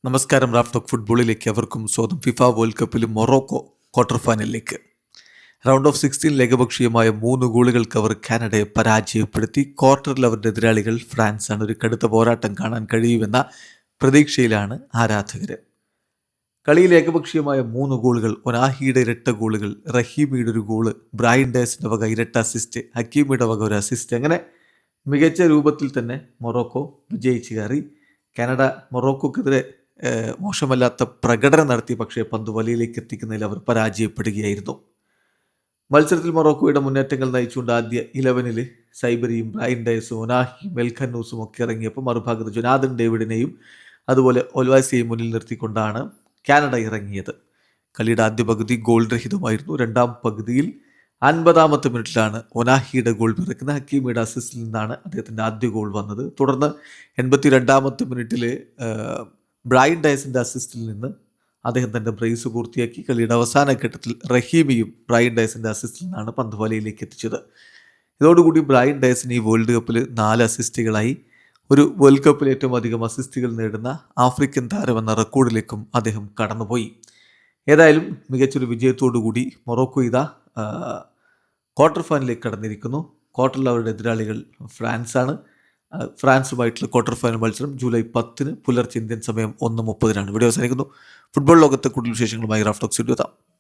നമസ്കാരം. Raf talk ഫുട്ബോളിലേക്ക് അവർക്കും സ്വാഗതം. ഫിഫ വേൾഡ് കപ്പിൽ മൊറോക്കോ ക്വാർട്ടർ ഫൈനലിലേക്ക്. റൗണ്ട് ഓഫ് 16 ഏകപക്ഷീയമായ 3 ഗോളുകൾക്ക് അവർ കാനഡയെ പരാജയപ്പെടുത്തി. ക്വാർട്ടറിൽ അവരുടെ എതിരാളികൾ ഫ്രാൻസാണ്. ഒരു കടുത്ത പോരാട്ടം കാണാൻ കഴിയുമെന്ന പ്രതീക്ഷയിലാണ് ആരാധകർ. കളിയിൽ ഏകപക്ഷീയമായ 3 ഗോളുകൾ, ഒനാഹിയുടെ ഇരട്ട ഗോളുകൾ, റഹീമിയുടെ ഒരു ഗോള്, ബ്രയൻ ഡയസിന്റെ വക ഇരട്ട അസിസ്റ്റ്, ഹക്കീമിയുടെ വക ഒരു അസിസ്റ്റ്, അങ്ങനെ മികച്ച രൂപത്തിൽ തന്നെ മൊറോക്കോ വിജയിച്ചു കയറി. കാനഡ മൊറോക്കോക്കെതിരെ മോശമല്ലാത്ത പ്രകടനം നടത്തി, പക്ഷേ പന്ത് വലയിലേക്ക് എത്തിക്കുന്നതിൽ അവർ പരാജയപ്പെടുകയായിരുന്നു. മത്സരത്തിൽ മൊറോക്കോയുടെ മുന്നേറ്റങ്ങൾ നയിച്ചുകൊണ്ട് ആദ്യ 11 സൈബരിയും ബ്രയൻ ഡയസും ഒനാഹിയും മെൽഖന്നൂസും ഒക്കെ ഇറങ്ങിയപ്പോൾ മറുഭാഗത്ത് ജൊനാഥൻ ഡേവിഡിനെയും അതുപോലെ ഒൽവാസിയെയും മുന്നിൽ നിർത്തിക്കൊണ്ടാണ് കാനഡ ഇറങ്ങിയത്. കളിയുടെ ആദ്യ പകുതി ഗോൾ രഹിതമായിരുന്നു. രണ്ടാം പകുതിയിൽ 50-ാമത്തെ മിനിറ്റിലാണ് ഒനാഹിയുടെ ഗോൾ പിറക്കുന്നത്. ഹക്കീമിയുടെ അസിസ്റ്റിൽ നിന്നാണ് അദ്ദേഹത്തിൻ്റെ ആദ്യ ഗോൾ വന്നത്. തുടർന്ന് 82-ാമത്തെ മിനിറ്റിൽ ബ്രയൻ ഡയസിൻ്റെ അസിസ്റ്റിൽ നിന്ന് അദ്ദേഹം തൻ്റെ ബ്രേസ് പൂർത്തിയാക്കി. കളിയുടെ അവസാന ഘട്ടത്തിൽ റഹീമിയും ബ്രയൻ ഡയസിൻ്റെ അസിസ്റ്റിൽ നിന്നാണ് പന്ത് വലയിലേക്ക് എത്തിച്ചത്. ഇതോടുകൂടി ബ്രയൻ ഡയസിന് ഈ വേൾഡ് കപ്പിൽ 4 അസിസ്റ്റുകളായി. ഒരു വേൾഡ് കപ്പിൽ ഏറ്റവും അധികം അസിസ്റ്റുകൾ നേടുന്ന ആഫ്രിക്കൻ താരമെന്ന റെക്കോർഡിലേക്കും അദ്ദേഹം കടന്നുപോയി. ഏതായാലും മികച്ചൊരു വിജയത്തോടു കൂടി മൊറോക്കോ ഇതാ ക്വാർട്ടർ ഫൈനലിലേക്ക് കടന്നിരിക്കുന്നു. ക്വാർട്ടറിൽ അവരുടെ എതിരാളികൾ ഫ്രാൻസാണ്. ഫ്രാൻസുമായിട്ടുള്ള ക്വാർട്ടർ ഫൈനൽ മത്സരം ജൂലൈ 10 പുലർച്ചെ ഇന്ത്യൻ സമയം 1:30 വീഡിയോ അവസാനിക്കുന്നു. ഫുട്ബോൾ ലോകത്തെ കൂടുതൽ വിശേഷങ്ങളുമായി റാഫ് ടോക്സ് എത്താം.